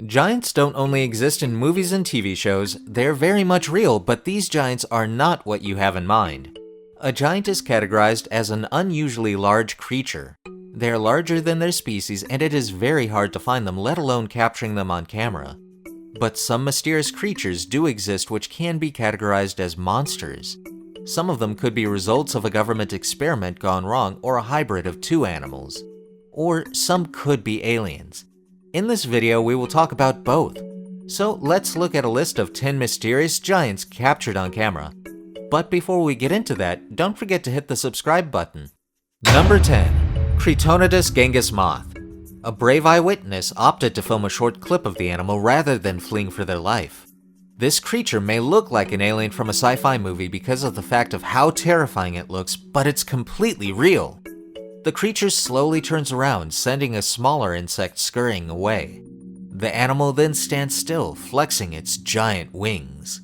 Giants don't only exist in movies and TV shows, they're very much real, but these giants are not what you have in mind. A giant is categorized as an unusually large creature. They are larger than their species, and it is very hard to find them, let alone capturing them on camera. But some mysterious creatures do exist which can be categorized as monsters. Some of them could be results of a government experiment gone wrong or a hybrid of two animals. Or some could be aliens. In this video, we will talk about both. So let's look at a list of 10 mysterious giants captured on camera. But before we get into that, don't forget to hit the subscribe button. Number 10. Creatonotos gangis moth. A brave eyewitness opted to film a short clip of the animal rather than fleeing for their life. This creature may look like an alien from a sci-fi movie because of the fact of how terrifying it looks, but it's completely real. The creature slowly turns around, sending a smaller insect scurrying away. The animal then stands still, flexing its giant wings.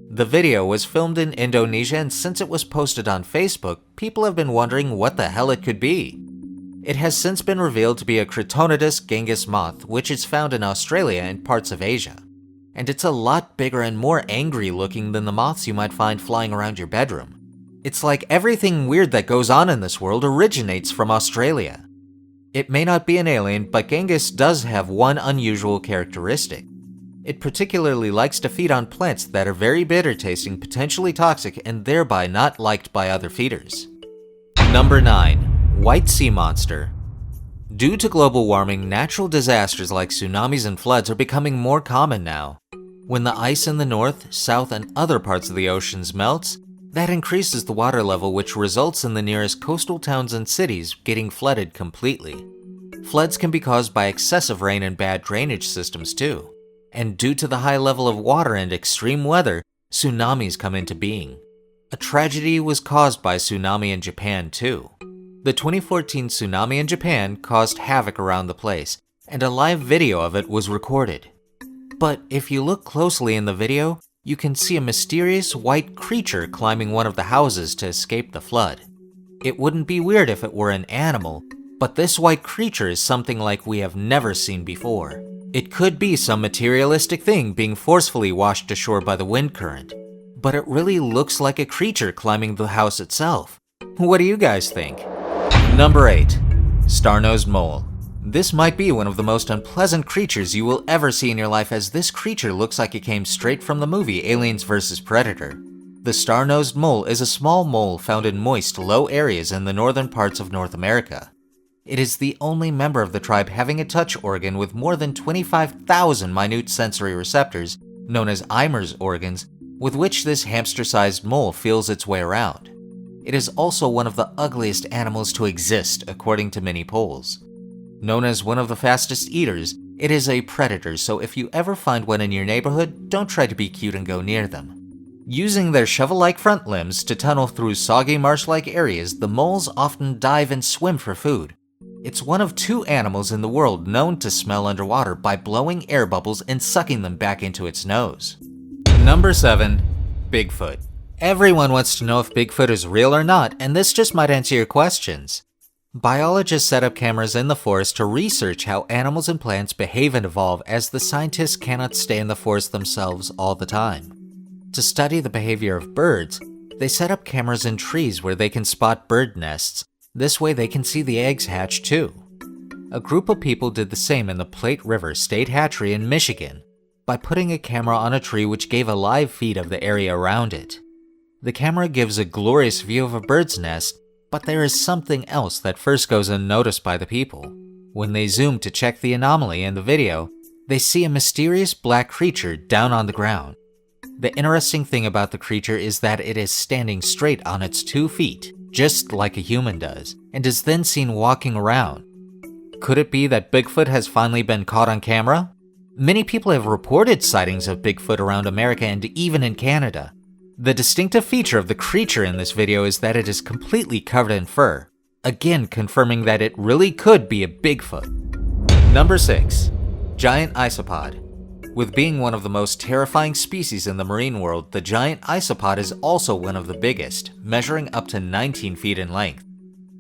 The video was filmed in Indonesia, and since it was posted on Facebook, people have been wondering what the hell it could be. It has since been revealed to be a Creatonotos gangis moth, which is found in Australia and parts of Asia. And it's a lot bigger and more angry looking than the moths you might find flying around your bedroom. It's like everything weird that goes on in this world originates from Australia. It may not be an alien, but gangis does have one unusual characteristic. It particularly likes to feed on plants that are very bitter tasting, potentially toxic, and thereby not liked by other feeders. Number 9. White sea monster. Due to global warming, natural disasters like tsunamis and floods are becoming more common now. When the ice in the north, south, and other parts of the oceans melts, that increases the water level, which results in the nearest coastal towns and cities getting flooded completely. Floods can be caused by excessive rain and bad drainage systems too. And due to the high level of water and extreme weather, tsunamis come into being. A tragedy was caused by a tsunami in Japan too. The 2014 tsunami in Japan caused havoc around the place, and a live video of it was recorded. But if you look closely in the video, you can see a mysterious white creature climbing one of the houses to escape the flood. It wouldn't be weird if it were an animal, but this white creature is something like we have never seen before. It could be some materialistic thing being forcefully washed ashore by the wind current, but it really looks like a creature climbing the house itself. What do you guys think? Number 8. Starnosed Mole. This might be one of the most unpleasant creatures you will ever see in your life, as this creature looks like it came straight from the movie Aliens vs. Predator. The Starnosed Mole is a small mole found in moist, low areas in the northern parts of North America. It is the only member of the tribe having a touch organ with more than 25,000 minute sensory receptors, known as Eimer's organs, with which this hamster-sized mole feels its way around. It is also one of the ugliest animals to exist, according to many polls. Known as one of the fastest eaters, it is a predator, so if you ever find one in your neighborhood, don't try to be cute and go near them. Using their shovel-like front limbs to tunnel through soggy marsh-like areas, the moles often dive and swim for food. It's one of 2 animals in the world known to smell underwater by blowing air bubbles and sucking them back into its nose. Number 7. Bigfoot. Everyone wants to know if Bigfoot is real or not, and this just might answer your questions. Biologists set up cameras in the forest to research how animals and plants behave and evolve, as the scientists cannot stay in the forest themselves all the time. To study the behavior of birds, they set up cameras in trees where they can spot bird nests. This way they can see the eggs hatch too. A group of people did the same in the Plate River State Hatchery in Michigan by putting a camera on a tree which gave a live feed of the area around it. The camera gives a glorious view of a bird's nest, but there is something else that first goes unnoticed by the people. When they zoom to check the anomaly in the video, they see a mysterious black creature down on the ground. The interesting thing about the creature is that it is standing straight on its 2 feet, just like a human does, and is then seen walking around. Could it be that Bigfoot has finally been caught on camera? Many people have reported sightings of Bigfoot around America and even in Canada. The distinctive feature of the creature in this video is that it is completely covered in fur, again confirming that it really could be a Bigfoot. Number 6. Giant isopod. With being one of the most terrifying species in the marine world, the giant isopod is also one of the biggest, measuring up to 19 feet in length.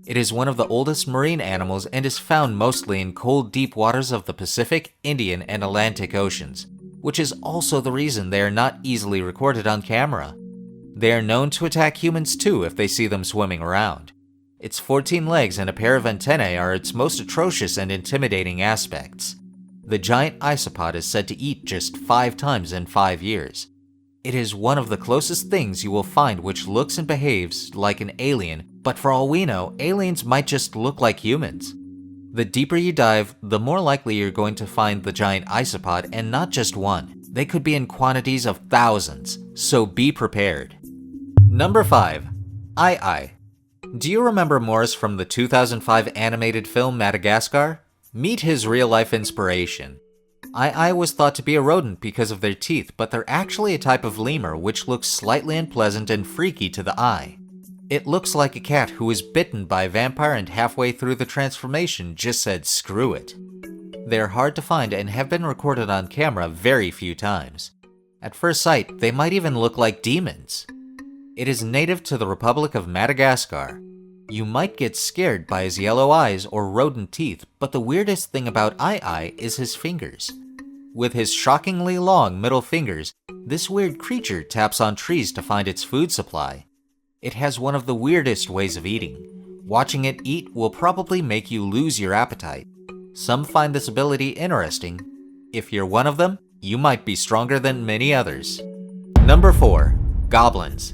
It is one of the oldest marine animals and is found mostly in cold, deep waters of the Pacific, Indian, and Atlantic Oceans, which is also the reason they are not easily recorded on camera. They are known to attack humans too if they see them swimming around. Its 14 legs and a pair of antennae are its most atrocious and intimidating aspects. The giant isopod is said to eat just 5 times in 5 years. It is one of the closest things you will find which looks and behaves like an alien, but for all we know, aliens might just look like humans. The deeper you dive, the more likely you're going to find the giant isopod, and not just one. They could be in quantities of thousands, so be prepared. Number 5. Ayeaye. Do you remember Morris from the 2005 animated film Madagascar? Meet his real-life inspiration. Ayeaye was thought to be a rodent because of their teeth, but they're actually a type of lemur which looks slightly unpleasant and freaky to the eye. It looks like a cat who was bitten by a vampire and halfway through the transformation just said screw it. They're hard to find and have been recorded on camera very few times. At first sight, they might even look like demons. It is native to the Republic of Madagascar. You might get scared by his yellow eyes or rodent teeth, but the weirdest thing about Ayeaye is his fingers. With his shockingly long middle fingers, this weird creature taps on trees to find its food supply. It has one of the weirdest ways of eating. Watching it eat will probably make you lose your appetite. Some find this ability interesting. If you're one of them, you might be stronger than many others. Number 4. Goblins.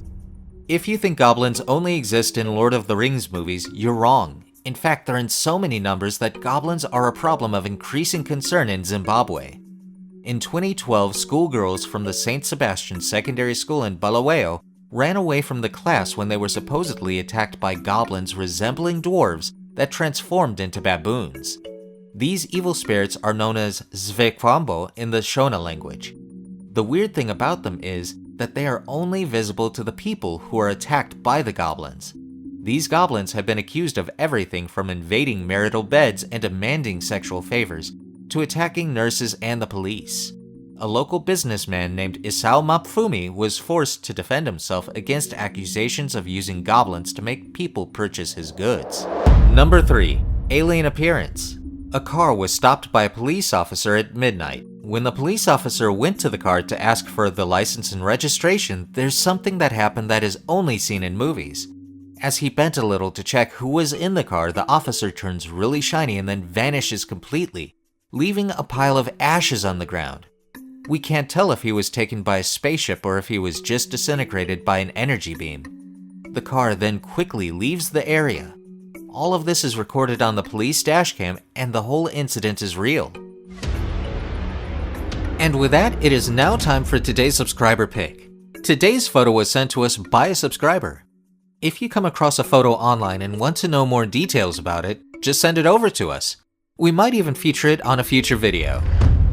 If you think goblins only exist in Lord of the Rings movies, you're wrong. In fact, they're in so many numbers that goblins are a problem of increasing concern in Zimbabwe. In 2012, schoolgirls from the St. Sebastian Secondary School in Bulawayo ran away from the class when they were supposedly attacked by goblins resembling dwarves that transformed into baboons. These evil spirits are known as Zvekwambo in the Shona language. The weird thing about them is that they are only visible to the people who are attacked by the goblins. These goblins have been accused of everything from invading marital beds and demanding sexual favors, to attacking nurses and the police. A local businessman named Isao Mapfumi was forced to defend himself against accusations of using goblins to make people purchase his goods. Number 3. Alien appearance. A car was stopped by a police officer at midnight. When the police officer went to the car to ask for the license and registration, there's something that happened that is only seen in movies. As he bent a little to check who was in the car, the officer turns really shiny and then vanishes completely, leaving a pile of ashes on the ground. We can't tell if he was taken by a spaceship or if he was just disintegrated by an energy beam. The car then quickly leaves the area. All of this is recorded on the police dashcam, and the whole incident is real. And with that, it is now time for today's subscriber pick. Today's photo was sent to us by a subscriber. If you come across a photo online and want to know more details about it, just send it over to us. We might even feature it on a future video.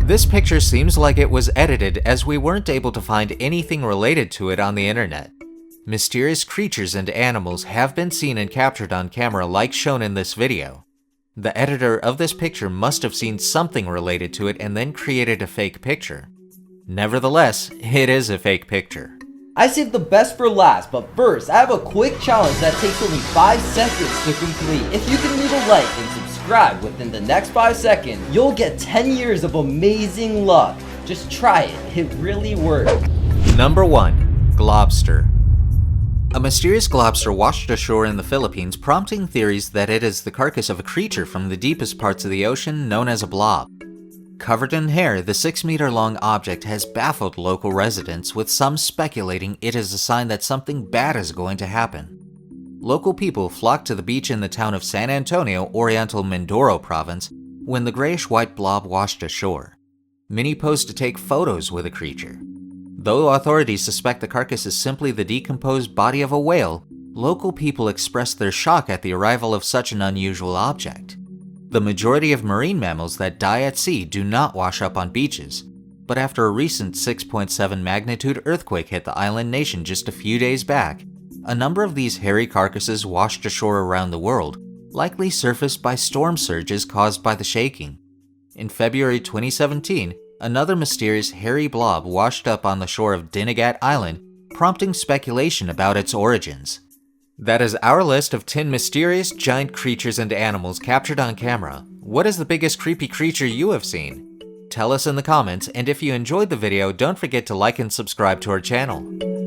This picture seems like it was edited as we weren't able to find anything related to it on the internet. Mysterious creatures and animals have been seen and captured on camera like shown in this video. The editor of this picture must have seen something related to it and then created a fake picture. Nevertheless, it is a fake picture. I saved the best for last, but first, I have a quick challenge that takes only 5 seconds to complete. If you can leave a like and subscribe within the next 5 seconds, you'll get 10 years of amazing luck. Just try it, it really works. Number 1. Globster. A mysterious globster washed ashore in the Philippines, prompting theories that it is the carcass of a creature from the deepest parts of the ocean known as a blob. Covered in hair, the 6-meter-long object has baffled local residents, with some speculating it is a sign that something bad is going to happen. Local people flocked to the beach in the town of San Antonio, Oriental Mindoro province, when the grayish-white blob washed ashore. Many posed to take photos with the creature. Though authorities suspect the carcass is simply the decomposed body of a whale, local people expressed their shock at the arrival of such an unusual object. The majority of marine mammals that die at sea do not wash up on beaches, but after a recent 6.7 magnitude earthquake hit the island nation just a few days back, a number of these hairy carcasses washed ashore around the world, likely surfaced by storm surges caused by the shaking. In February 2017, another mysterious hairy blob washed up on the shore of Dinagat Island, prompting speculation about its origins. That is our list of 10 mysterious giant creatures and animals captured on camera. What is the biggest creepy creature you have seen? Tell us in the comments, and if you enjoyed the video, don't forget to like and subscribe to our channel.